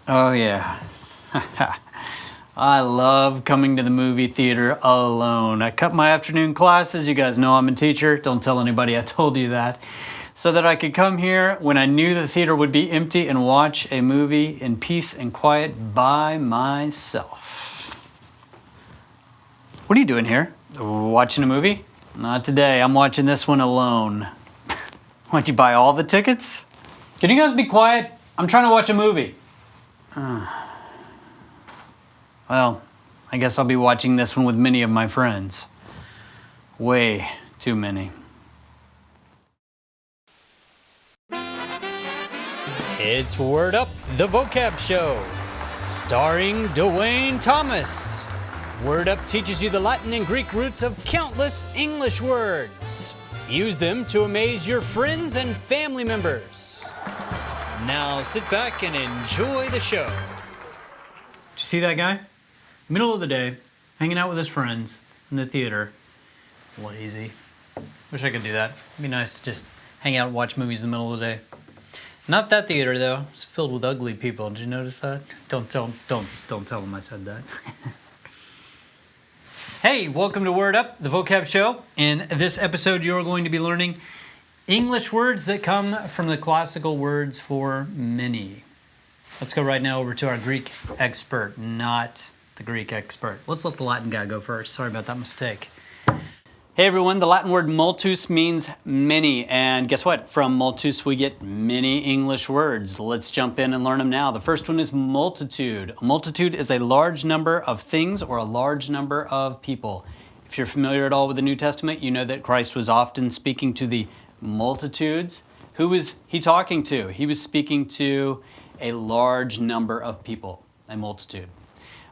Oh yeah. I love coming to the movie theater alone. I cut my afternoon classes. You guys know I'm a teacher. Don't tell anybody I told you that. So that I could come here when I knew the theater would be empty and watch a movie in peace and quiet by myself. What are you doing here? Watching a movie? Not today. I'm watching this one alone. Why'd you buy all the tickets? Can you guys be quiet? I'm trying to watch a movie. Well, I guess I'll be watching this one with many of my friends. Way too many. It's WordUp, the vocab show, starring Dwane Thomas. WordUp teaches you the Latin and Greek roots of countless English words. Use them to amaze your friends and family members. Now sit back and enjoy the show. Did you see that guy? Middle of the day, hanging out with his friends in the theater. Lazy. Wish I could do that. It'd be nice to just hang out and watch movies in the middle of the day. Not that theater though. It's filled with ugly people. Did you notice that? Don't tell them I said that. Hey, welcome to WordUp, the vocab show. In this episode, you're going to be learning English words that come from the classical words for many. Let's go right now over to our Greek expert, not the Greek expert. Let's let the Latin guy go first. Sorry about that mistake. Hey everyone, the Latin word multus means many, and guess what? From multus we get many English words. Let's jump in and learn them now. The first one is multitude. A multitude is a large number of things or a large number of people. If you're familiar at all with the New Testament, you know that Christ was often speaking to the multitudes. Who was he talking to? He was speaking to a large number of people, a multitude.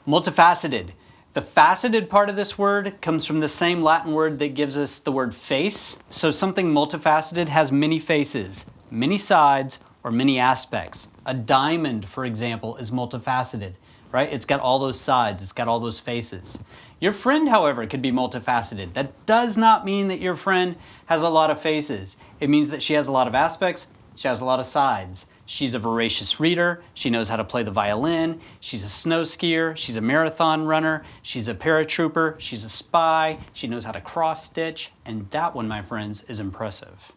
Multifaceted. The faceted part of this word comes from the same Latin word that gives us the word face. So something multifaceted has many faces, many sides, or many aspects. A diamond, for example, is multifaceted, right? It's got all those sides, it's got all those faces. Your friend, however, could be multifaceted. That does not mean that your friend has a lot of faces. It means that she has a lot of aspects, she has a lot of sides. She's a voracious reader, she knows how to play the violin, she's a snow skier, she's a marathon runner, she's a paratrooper, she's a spy, she knows how to cross stitch, and that one, my friends, is impressive.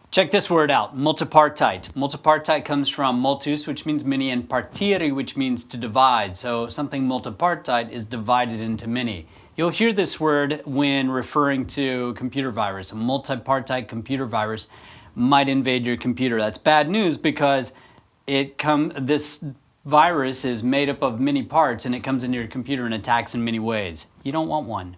Check this word out, multipartite. Multipartite comes from multus, which means many, and partire, which means to divide. So something multipartite is divided into many. You'll hear this word when referring to computer virus. A multipartite computer virus might invade your computer. That's bad news because this virus is made up of many parts and it comes into your computer and attacks in many ways. You don't want one.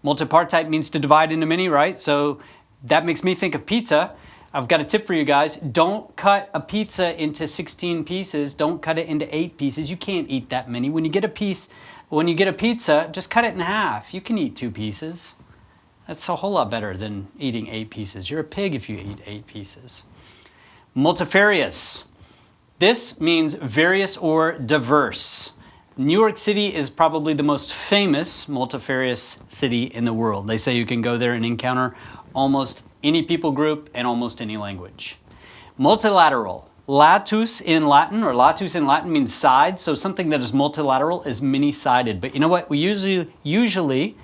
Multipartite means to divide into many, right? So that makes me think of pizza. I've got a tip for you guys. Don't cut a pizza into 16 pieces. Don't cut it into 8 pieces. You can't eat that many. When you get a pizza, just cut it in half. You can eat 2 pieces. That's a whole lot better than eating 8 pieces. You're a pig if you eat 8 pieces. Multifarious. This means various or diverse. New York City is probably the most famous multifarious city in the world. They say you can go there and encounter almost any people group and almost any language. Multilateral. Latus in Latin means side, so something that is multilateral is many-sided. But you know what? We usually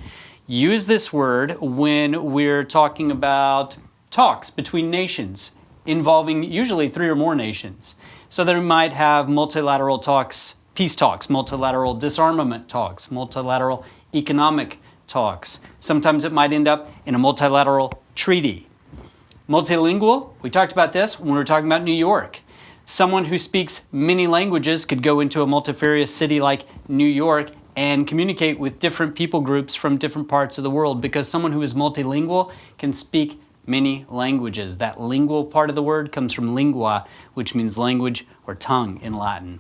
use this word when we're talking about talks between nations involving usually 3 or more nations. So they might have multilateral talks, peace talks, multilateral disarmament talks, multilateral economic talks. Sometimes it might end up in a multilateral treaty. Multilingual, we talked about this when we were talking about New York. Someone who speaks many languages could go into a multifarious city like New York and communicate with different people groups from different parts of the world, because someone who is multilingual can speak many languages. That lingual part of the word comes from lingua, which means language or tongue in Latin.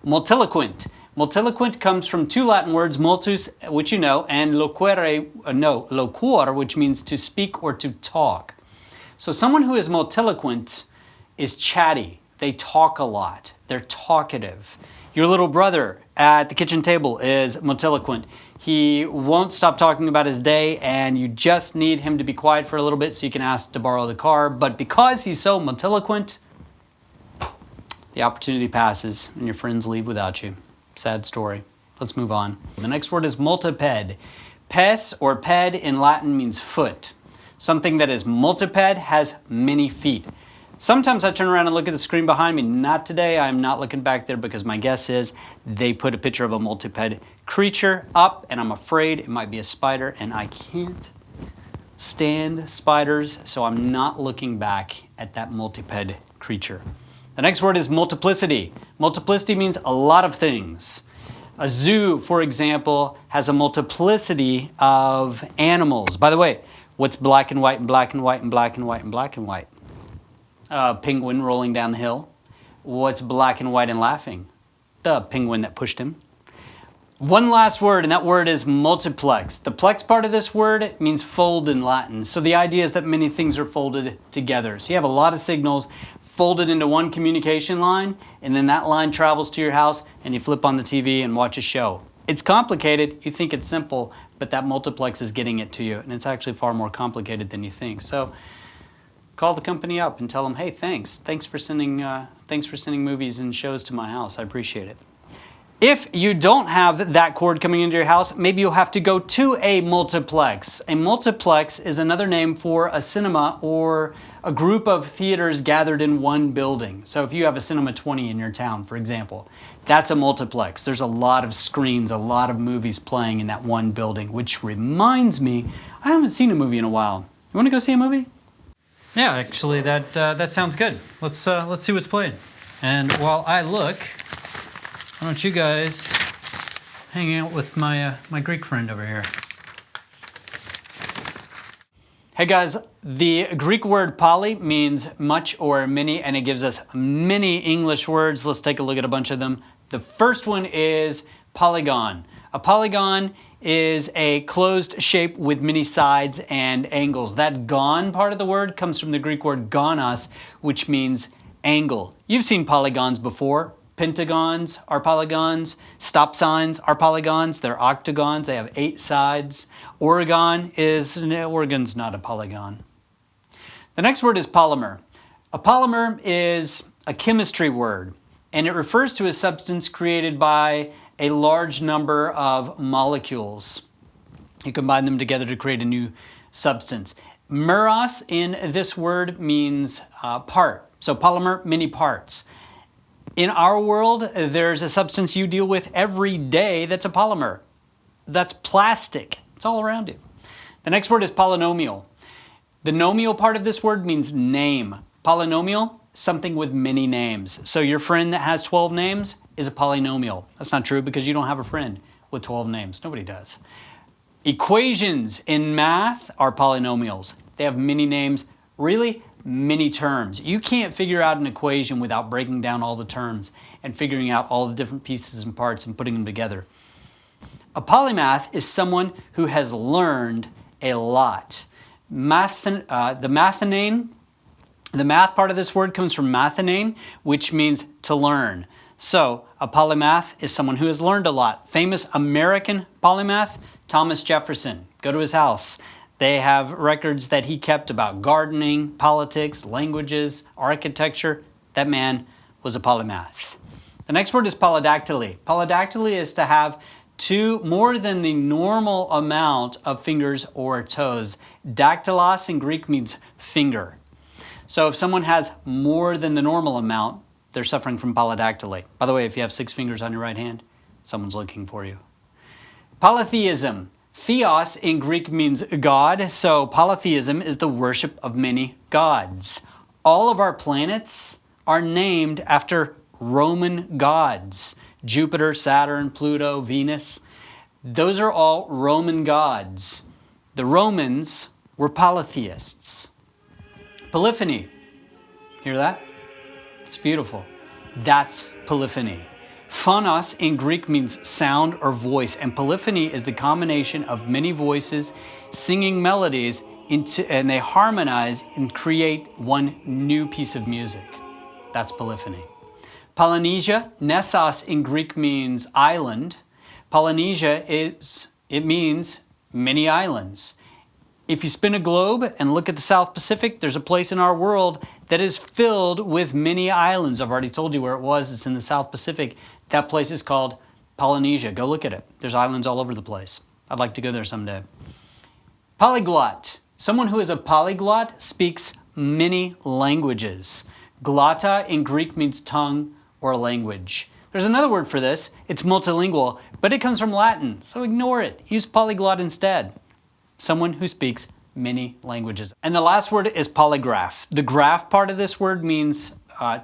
Multiloquent. Multiloquent comes from 2 Latin words, multus, which you know, and loquor, which means to speak or to talk. So someone who is multiloquent is chatty. They talk a lot. They're talkative. Your little brother at the kitchen table is multiloquent. He won't stop talking about his day, and you just need him to be quiet for a little bit so you can ask to borrow the car. But because he's so multiloquent, The opportunity passes and your friends leave without you. Sad story. Let's move on. The next word is multiped. Pes or ped in Latin means foot. Something that is multiped has many feet. Sometimes I turn around and look at the screen behind me. Not today. I'm not looking back there because my guess is they put a picture of a multiped creature up and I'm afraid it might be a spider and I can't stand spiders, so I'm not looking back at that multiped creature. The next word is multiplicity. Multiplicity means a lot of things. A zoo, for example, has a multiplicity of animals. By the way, what's black and white and black and white and black and white and black and white? A penguin rolling down the hill. What's black and white and laughing? The penguin that pushed him. One last word, and that word is multiplex. The plex part of this word means fold in Latin. So the idea is that many things are folded together. So you have a lot of signals folded into one communication line, and then that line travels to your house, and you flip on the TV and watch a show. It's complicated. You think it's simple, but that multiplex is getting it to you, and it's actually far more complicated than you think. So call the company up and tell them, hey, thanks for sending movies and shows to my house. I appreciate it. If you don't have that cord coming into your house, maybe you'll have to go to a multiplex. A multiplex is another name for a cinema or a group of theaters gathered in one building. So if you have a Cinema 20 in your town, for example, that's a multiplex. There's a lot of screens, a lot of movies playing in that one building, which reminds me, I haven't seen a movie in a while. You want to go see a movie? Yeah, actually, that sounds good. Let's see what's playing. And while I look, why don't you guys hang out with my Greek friend over here? Hey guys, the Greek word poly means much or many, and it gives us many English words. Let's take a look at a bunch of them. The first one is polygon. A polygon is a closed shape with many sides and angles. That gon part of the word comes from the Greek word gonos, which means angle. You've seen polygons before. Pentagons are polygons. Stop signs are polygons. They're octagons. They have 8 sides. Oregon's not a polygon. The next word is polymer. A polymer is a chemistry word, and it refers to a substance created by a large number of molecules. You combine them together to create a new substance. Meros in this word means part. So polymer, many parts. In our world, there's a substance you deal with every day that's a polymer. That's plastic. It's all around you. The next word is polynomial. The nomial part of this word means name. Polynomial, something with many names. So your friend that has 12 names is a polynomial. That's not true because you don't have a friend with 12 names. Nobody does. Equations in math are polynomials. They have many names, really many terms. You can't figure out an equation without breaking down all the terms and figuring out all the different pieces and parts and putting them together. A polymath is someone who has learned a lot. The math part of this word comes from mathenane, which means to learn. So a polymath is someone who has learned a lot. Famous American polymath, Thomas Jefferson. Go to his house. They have records that he kept about gardening, politics, languages, architecture. That man was a polymath. The next word is polydactyly. Polydactyly is to have more than the normal amount of fingers or toes. Dactylos in Greek means finger. So if someone has more than the normal amount, they're suffering from polydactyly. By the way, if you have 6 fingers on your right hand, someone's looking for you. Polytheism. Theos in Greek means God, so polytheism is the worship of many gods. All of our planets are named after Roman gods. Jupiter, Saturn, Pluto, Venus. Those are all Roman gods. The Romans were polytheists. Polyphony. Hear that? It's beautiful. That's polyphony. Phonos in Greek means sound or voice, and polyphony is the combination of many voices singing melodies and they harmonize and create one new piece of music. That's polyphony. Polynesia, Nessos in Greek means island. Polynesia it means many islands. If you spin a globe and look at the South Pacific, there's a place in our world that is filled with many islands. I've already told you where it was. It's in the South Pacific. That place is called Polynesia. Go look at it. There's islands all over the place. I'd like to go there someday. Polyglot. Someone who is a polyglot speaks many languages. Glotta in Greek means tongue or language. There's another word for this. It's multilingual, but it comes from Latin, so ignore it. Use polyglot instead. Someone who speaks many languages. And the last word is polygraph. The graph part of this word means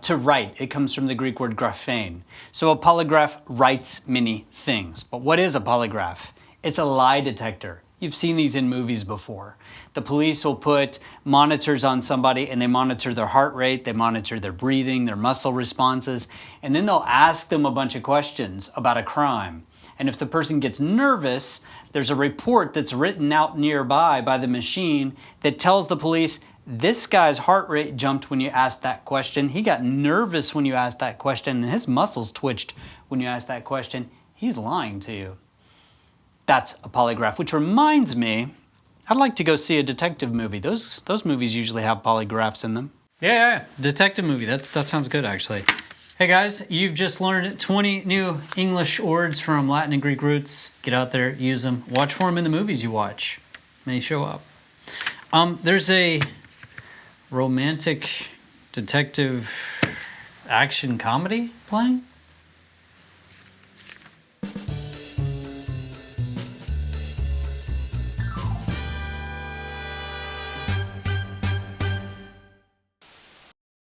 to write. It comes from the Greek word graphein. So a polygraph writes many things. But what is a polygraph? It's a lie detector. You've seen these in movies before. The police will put monitors on somebody and they monitor their heart rate, they monitor their breathing, their muscle responses, and then they'll ask them a bunch of questions about a crime. And if the person gets nervous, there's a report that's written out nearby by the machine that tells the police, this guy's heart rate jumped when you asked that question. He got nervous when you asked that question, and his muscles twitched when you asked that question. He's lying to you. That's a polygraph, which reminds me, I'd like to go see a detective movie. Those movies usually have polygraphs in them. Yeah, detective movie. That sounds good, actually. Hey guys, you've just learned 20 new English words from Latin and Greek roots. Get out there, use them. Watch for them in the movies you watch. May show up. There's a romantic detective action comedy playing.